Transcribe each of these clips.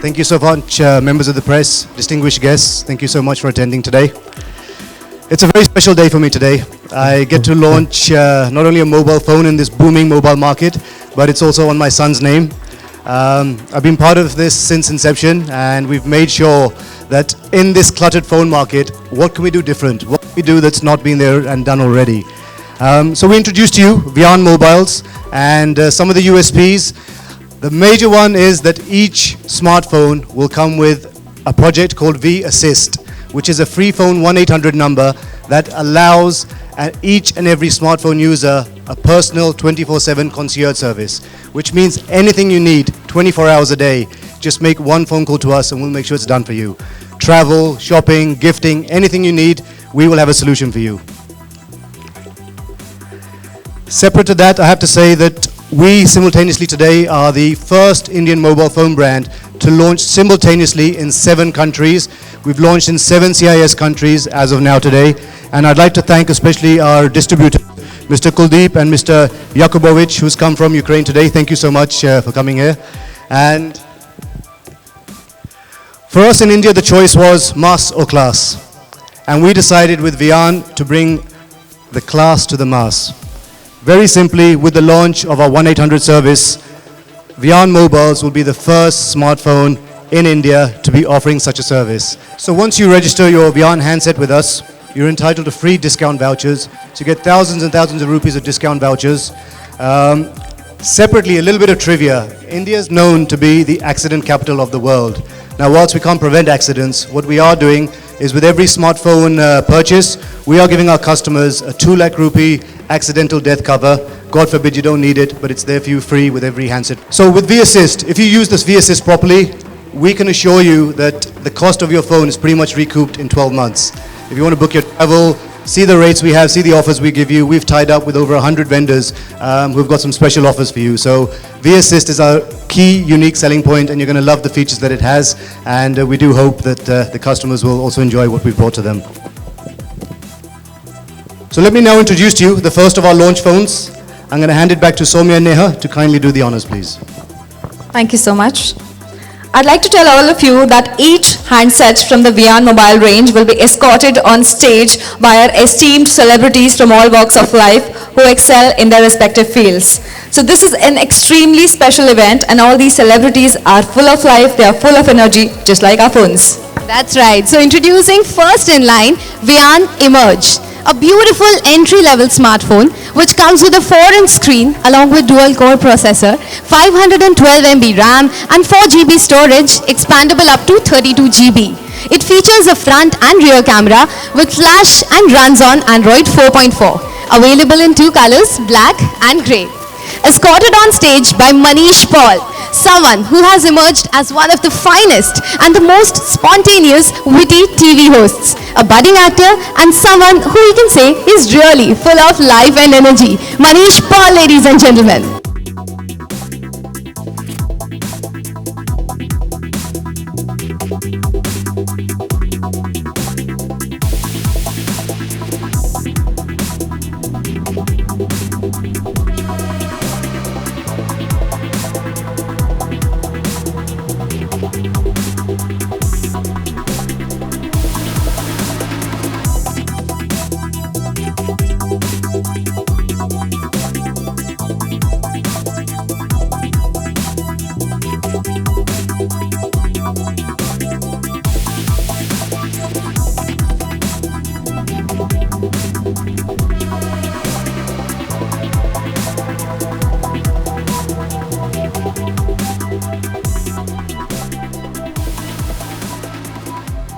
Thank you so much, members of the press, distinguished guests. Thank you so much for attending today. It's a very special day for me today. I get to launch not only a mobile phone in this booming mobile market, but it's also on my son's name. I've been part of this since inception, and we've made sure that in this cluttered phone market, what can we do different? What can we do that's not been there and done already? So we introduced to you Viaan mobiles and some of the USPs. The major one is that each smartphone will come with a project called V Assist, which is a free phone 1-800 number that allows each and every smartphone user a personal 24/7 concierge service, which means anything you need 24 hours a day, just make one phone call to us and we'll make sure it's done for you. Travel, shopping, gifting, anything you need, we will have a solution for you. Separate to that, I have to say that we simultaneously today are the first Indian mobile phone brand to launch simultaneously in 7 countries. We've launched in 7 CIS countries as of now today. And I'd like to thank especially our distributor, Mr. Kuldeep and Mr. Yakubovich, who's come from Ukraine today. Thank you so much for coming here. And for us in India, the choice was mass or class. And we decided with Viaan to bring the class to the mass. Very simply, with the launch of our 1-800 service, Viaan mobiles will be the first smartphone in India to be offering such a service. So once you register your Viaan handset with us, you're entitled to free discount vouchers. So you get thousands and thousands of rupees of discount vouchers. Separately, a little bit of trivia. India is known to be the accident capital of the world. Now, whilst we can't prevent accidents, what we are doing is with every smartphone purchase, we are giving our customers a 2 lakh rupee accidental death cover. God forbid you don't need it, but it's there for you free with every handset. So with V Assist, if you use this V Assist properly, we can assure you that the cost of your phone is pretty much recouped in 12 months. If you want to book your travel, see the rates we have, see the offers we give you. We've tied up with over 100 vendors who've got some special offers for you. So V Assist is our key unique selling point, and you're going to love the features that it has. And we do hope that the customers will also enjoy what we've brought to them. So let me now introduce to you the first of our launch phones. I'm going to hand it back to Soumya and Neha to kindly do the honors, please. Thank you so much. I'd like to tell all of you that each handset from the Viaan mobile range will be escorted on stage by our esteemed celebrities from all walks of life who excel in their respective fields. So this is an extremely special event, and all these celebrities are full of life, they are full of energy, just like our phones. That's right. So introducing first in line, Viaan Emerge. A beautiful entry-level smartphone which comes with a 4-inch screen along with dual-core processor, 512 MB RAM and 4 GB storage, expandable up to 32 GB. It features a front and rear camera with flash and runs on Android 4.4. Available in 2 colors, black and grey. Escorted on stage by Manish, someone who has emerged as one of the finest and the most spontaneous, witty TV hosts, a budding actor and someone who we can say is really full of life and energy. Manish, ladies and gentlemen.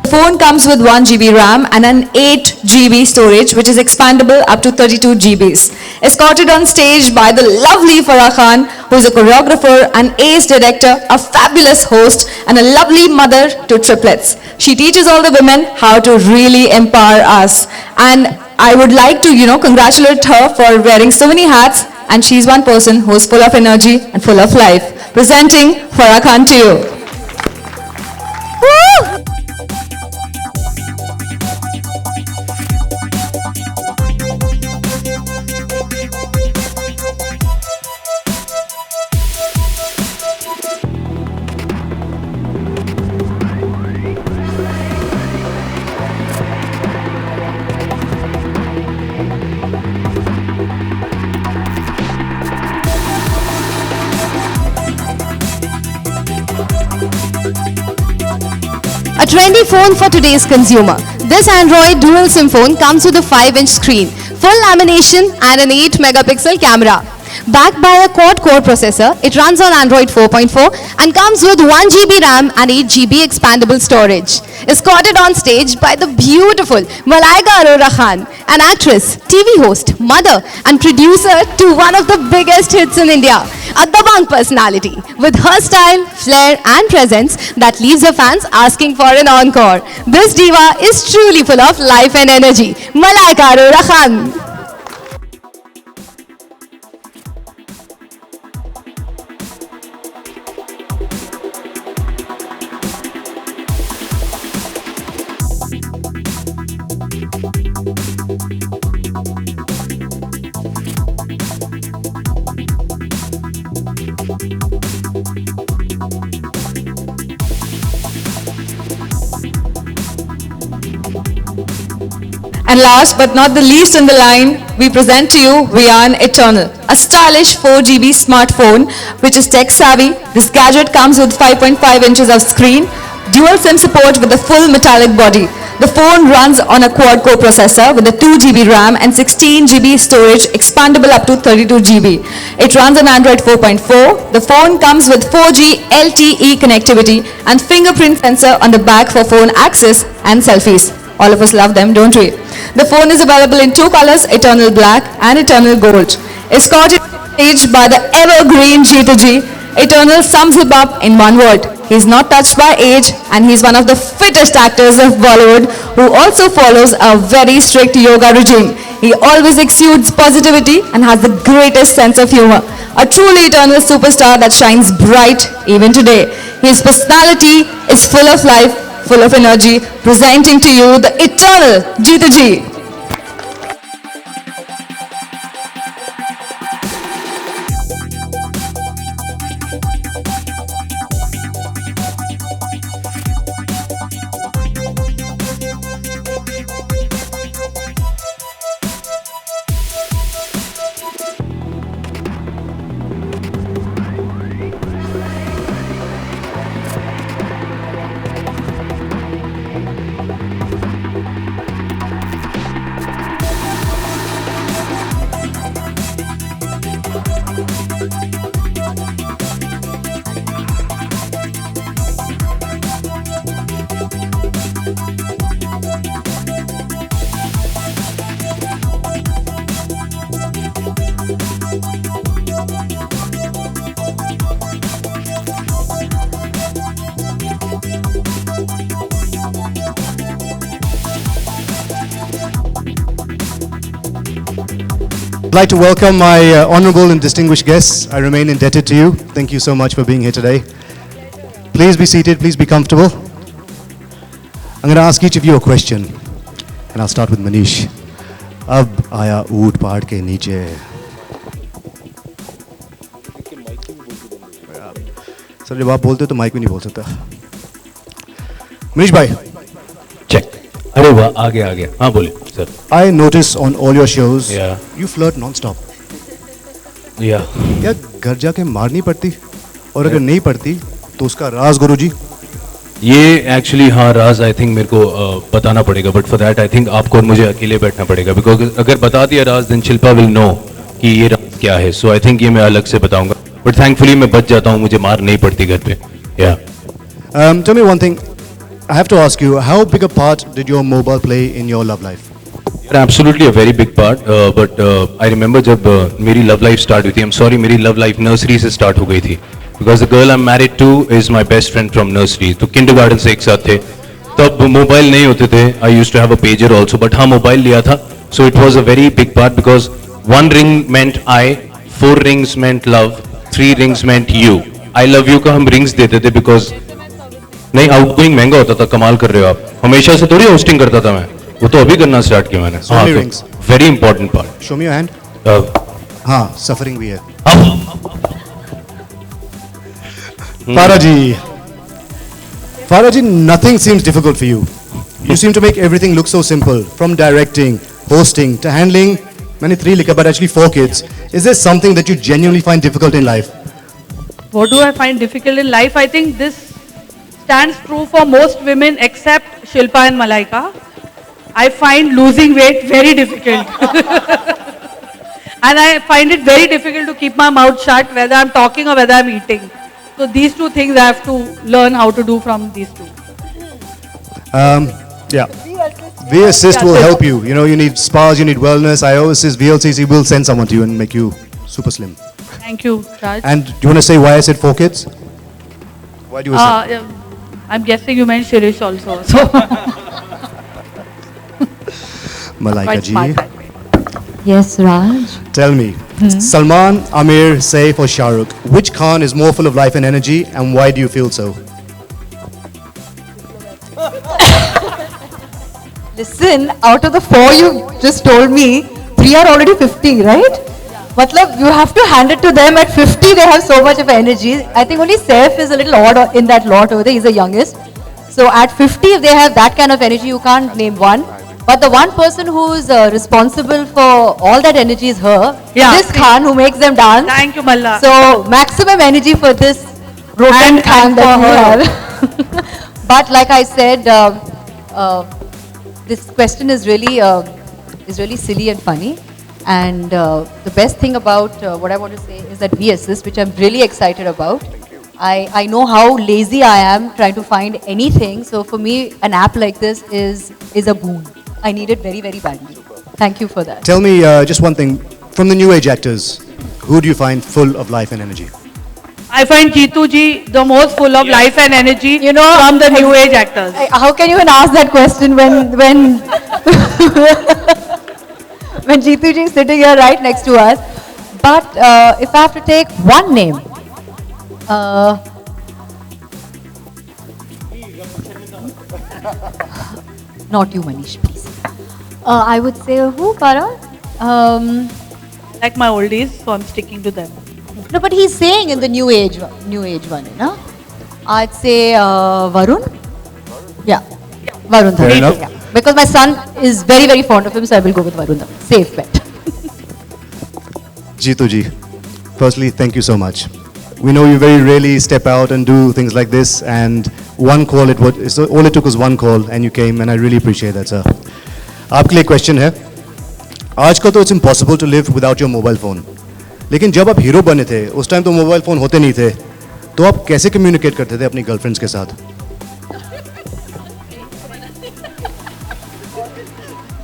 The phone comes with 1 GB RAM and an 8 GB storage, which is expandable up to 32 GBs. Escorted on stage by the lovely Farah, who is a choreographer, an ace director, a fabulous host, and a lovely mother to triplets. She teaches all the women how to really empower us. And I would like to, congratulate her for wearing so many hats, and she's one person who's full of energy and full of life. Presenting Farah to you. Woo! trendy phone for today's consumer. This Android dual SIM phone comes with a 5-inch screen, full lamination and an 8-megapixel camera. Backed by a quad-core processor, it runs on Android 4.4 and comes with 1 GB RAM and 8 GB expandable storage. Escorted on stage by the beautiful Malaika, an actress, TV host, mother and producer to one of the biggest hits in India, a dabang personality with her style, flair and presence that leaves her fans asking for an encore. This diva is truly full of life and energy. Malaika. And last but not the least in the line, we present to you Viaan Eternal, a stylish 4 GB smartphone which is tech savvy. This gadget comes with 5.5 inches of screen, dual SIM support with a full metallic body. The phone runs on a quad-core processor with a 2 GB RAM and 16 GB storage expandable up to 32 GB. It runs on Android 4.4. The phone comes with 4G LTE connectivity and fingerprint sensor on the back for phone access and selfies. All of us love them, don't we? The phone is available in 2 colors, Eternal Black and Eternal Gold. Escorted on stage by the evergreen Jeetendra, Eternal sums him up in one word. He's not touched by age and he's one of the fittest actors of Bollywood who also follows a very strict yoga regime. He always exudes positivity and has the greatest sense of humor. A truly eternal superstar that shines bright even today. His personality is full of life, full of energy, presenting to you the eternal Jeetendra. I'd like to welcome my honorable and distinguished guests. I remain indebted to you. Thank you so much for being here today. Please be seated, please be comfortable. I'm going to ask each of you a question. And I'll start with Manish. Ab aaya oot pahad ke niche. Sir, जब आप बोलते हो तो mic में नहीं बोल सकता. Manish bhai. Check. अरे वाह, आ गया. हाँ बोले sir. I notice on all your shows, Yeah. you flirt non-stop. Yeah. क्या घर जाके मार नहीं पड़ती? और अगर नहीं पड़ती, तो उसका राज गुरुजी? ये एक्चुअली हाँ राज आई थिंक मेरे को बताना पड़ेगा, but for that I think आपको और मुझे अकेले बैठना पड़ेगा, बिकॉज अगर बता दिया राज देन शिल्पा विल नो कि ये राज क्या है. सो आई थिंक ये मैं अलग से बताऊंगा, बट थैंकफुली मैं बच जाता हूँ, मुझे मार नहीं पड़ती घर पे. या Tell me one thing. I have to ask you, how big a part did your mobile play in your love life? Absolutely a very big part, but I remember जब मेरी लव लाइफ स्टार्ट हुई थी, I am sorry मेरी love life nursery से start हो गई थी, because the girl I am married to is my best friend from nursery. तो किंडरगार्टन से एक साथ थे, तब मोबाइल नहीं होते थे. I used to have a pager also, but हाँ मोबाइल लिया था. So it was a very big part, because 1 ring meant I, 4 rings meant love, 3 rings meant you. I love you का हम रिंग्स देते थे, बिकॉज नहीं outgoing महंगा होता था. कमाल कर रहे हो आप, हमेशा से थोड़ी होस्टिंग करता था मैं, वो तो अभी करना स्टार्ट किया मैंने. So many rings. Very important part. Show me your hand. हाँ, suffering भी है. Farah ji. Farah ji, nothing seems difficult for you. You seem to make everything look so simple, from directing, hosting, to handling, मैंने 3 लिखा, but actually 4 kids. Is there something that you genuinely find difficult in life? What do I find difficult in life? I think this stands true for most women except Shilpa and Malaika. I find losing weight very difficult. And I find it very difficult to keep my mouth shut whether I'm talking or whether I'm eating. So these two things I have to learn how to do from these two. Yeah. V-Assist will help you. You know, you need spas, you need wellness. I always say VLCC will send someone to you and make you super slim. Thank you, Raj. And do you want to say why I said 4 kids? Why do you say? I'm guessing you meant Shirish also. So Malaika quite ji, smart that way. Yes, Raj. tell me, Salman, Amir, Saif or Shah Rukh, which Khan is more full of life and energy and why do you feel so? Listen, out of the 4 you just told me, 3 are already 50, right? Matlab, you have to hand it to them. At 50, they have so much of energy. I think only Saif is a little odd in that lot over there. He's the youngest. So at 50, if they have that kind of energy, you can't name one. But the one person who is responsible for all that energy is her. Yeah. This Khan who makes them dance. Thank you, Malla. So maximum energy for this broken Khan that we have. But like I said, this question is really silly and funny. And the best thing about what I want to say is that V-Assist, which I'm really excited about. I know how lazy I am trying to find anything. So for me, an app like this is a boon. I need it very, very badly. Thank you for that. Tell me just one thing, from the new age actors, who do you find full of life and energy? I find Jeetu ji the most full of life and energy from the new age actors. How can you even ask that question when when Jeetu ji is sitting here right next to us? But if I have to take one name, not you, Manish, please. I would say who, Farah? Like my oldies, so I'm sticking to them. No, but he's saying in the new age one, you know? I'd say Varun. Yeah, Varun. Fair enough. Yeah. Because my son is very, very fond of him, so I will go with Varun. Safe bet. Jeetu ji, firstly, thank you so much. We know you very rarely step out and do things like this, and one call, all it took was one call, and you came, and I really appreciate that, sir. आपके लिए question है, आजकल तो it's impossible to live without your mobile phone, लेकिन जब आप hero बने थे उस टाइम तो मोबाइल फ़ोन होते नहीं थे, तो आप कैसे कम्युनिकेट करते थे अपनी गर्लफ्रेंड्स के साथ?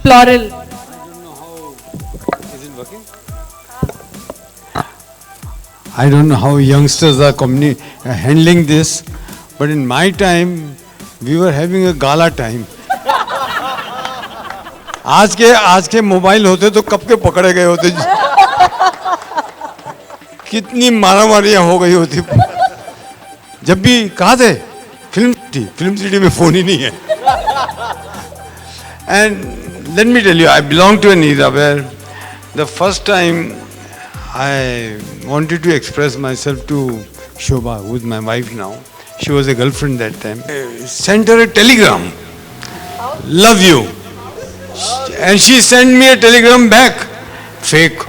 Plural. I don't know how youngsters are handling this, but in my time, we were having a gala time. आज के मोबाइल होते तो कब के पकड़े गए होते, कितनी मारामारियां हो गई होती. जब भी कहा थे फिल्म सिटी में फोन ही नहीं है. And let me tell you, I belong to an era where the first time I wanted to express myself to Shobha, who is my wife now. She was a girlfriend that time. Sent her a telegram. Love you. And she sent me a telegram back. Fake.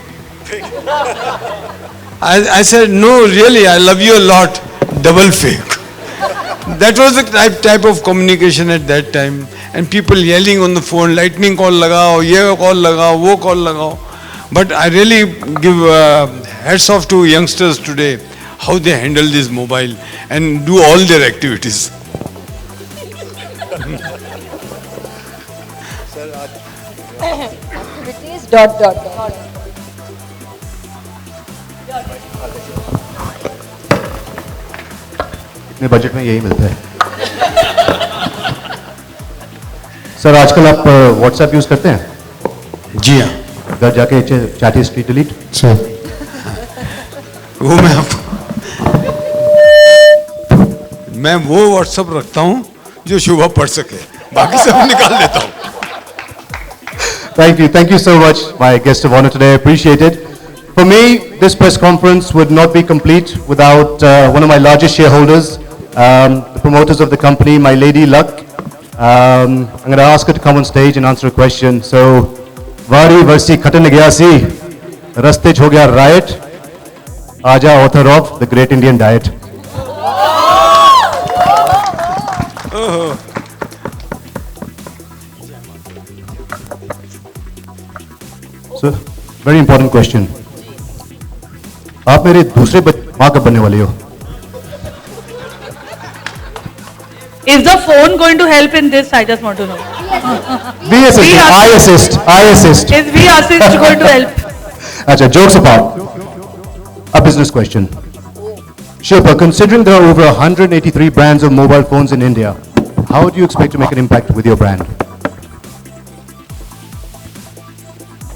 I said, no, really, I love you a lot. Double fake. That was the type of communication at that time. And people yelling on the phone, lightning call lagao, ye call lagao, wo call lagao. But I really give hats off to youngsters today, how they handle this mobile and do all their activities. Activities ... इतने budget में यही मिलता है. Sir आजकल आप WhatsApp use करते हैं? जी हाँ. घर जाके चैट हिस्ट्री डिलीट? सर वो मैं वो व्हाट्सएप रखता हूँ जो शोभा पढ़ सके, बाकी सब निकाल देता हूँ. Thank you so much, my guest of honor today. Appreciate it. For me, this press conference would not be complete without one of my largest shareholders, the promoters of the company, my lady Luck. I'm going to ask her to come on stage and answer a question. So, Vari Varsi Khatan Gyasi, Raste Ho Gaya Riot, Aja, author of The Great Indian Diet. So, very important question. आप मेरे दूसरे माँ कब बनने वाले हो? Is the phone going to help in this? I just want to know. We assist. I assist. I assist. Is we assist going to help? Acha, jokes apart. A business question. Shilpa, considering there are over 183 brands of mobile phones in India, how do you expect to make an impact with your brand?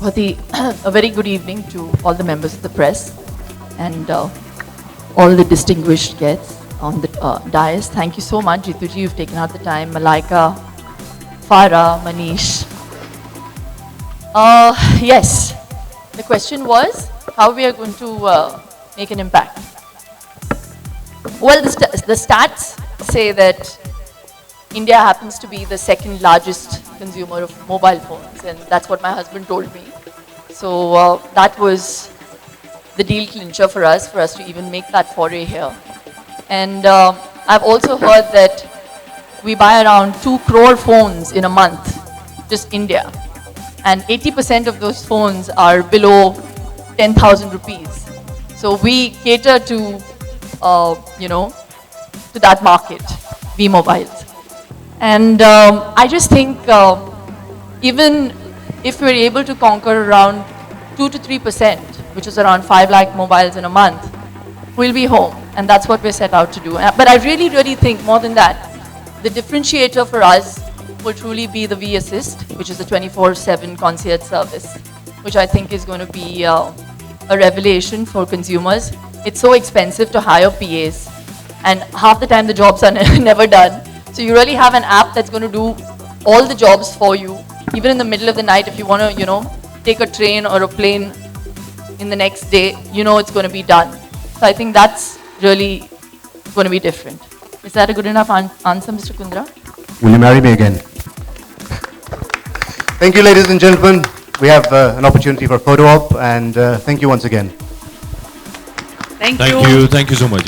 A very good evening to all the members of the press and all the distinguished guests on the dais. Thank you so much, Jeetuji, you've taken out the time. Malaika, Farah, Manish. Yes, the question was how we are going to make an impact. Well, the stats say that India happens to be the second largest consumer of mobile phones, and that's what my husband told me. So that was the deal clincher for us to even make that foray here. And I've also heard that we buy around 2 crore phones in a month, just India. And 80% of those phones are below 10,000 rupees. So we cater to, to that market, V Mobiles. And I just think even if we're able to conquer around 2 to 3%, which is around 5 lakh mobiles in a month, we'll be home. And that's what we're set out to do. But I really, really think more than that, the differentiator for us will truly be the V Assist, which is the 24/7 concierge service, which I think is going to be a revelation for consumers. It's so expensive to hire PAs, and half the time the jobs are never done. So you really have an app that's going to do all the jobs for you, even in the middle of the night. If you want to, take a train or a plane in the next day, it's going to be done. So I think that's really going to be different. Is that a good enough answer, Mr. Kundra? Will you marry me again? Thank you, ladies and gentlemen. We have an opportunity for a photo op, and thank you once again. Thank Thank you. you. Thank you so much.